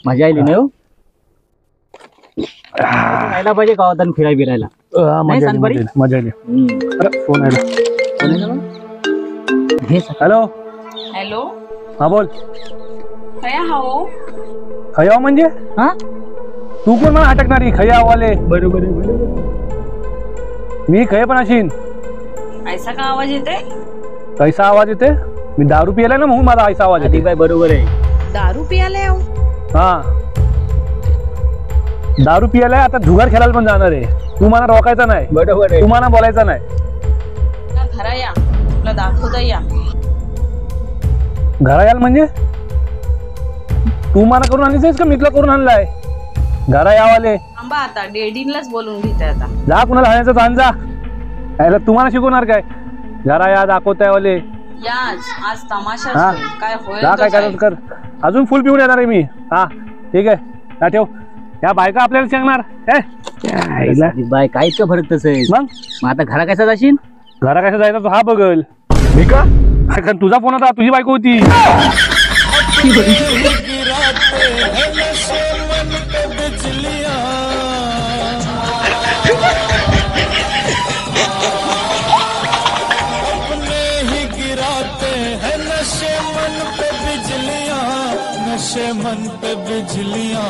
मजा आली नाही हो. जायला पाहिजे गावात फिरायला बिरायला. नाही सांग बरी. मजा आली. अरे फोन आला. हॅलो हॅलो हा बोल. खया हाओ खयाव म्हणजे हा तू कोण मला अटकणारी खयावाले. बरोबर आहे बरोबर. मी खय पण अशीन. ऐसा का आवाज येते? कैसा आवाज येते? मी दारू पियालाय ना म्हणून माझा ऐसा आवाज येते. बाय बरोबर आहे. दारू पियाले हो? हा दारू पियालाय. आता जुगार खेळायला पण जाणार आहे. तू मला रोखायचा नाही. बरोबर आहे. तू मला बोलायचा नाही. घरा या तुला दाखवता या. घरा याल म्हणजे तू मला करून आणलीस का मितला करून आणलाय? घरा यावाले थांबा आता डेडीनलाच बोलून घेते आता. जा कुणाला हाणायचं तर आण जा. यायला तुम्हाला शिकवणार काय? घरा या दाखवताय वाले. याच आज तमाशा हा. काय होईल जा तो काय जाईल. करायचं कर. अजून फुल पिऊन येणार आहे मी. हा ठीक आहे ना ठेव. या बायका आपल्याला सांगणार बाय काय इतकं फरक तसं आहे. मग आता घरा कसा जाशील? घरा कशा जायचा तो हा बघल. मी का कारण तुझा फोन होता. तुझी बायको होती. नशे मन पे बिजलियां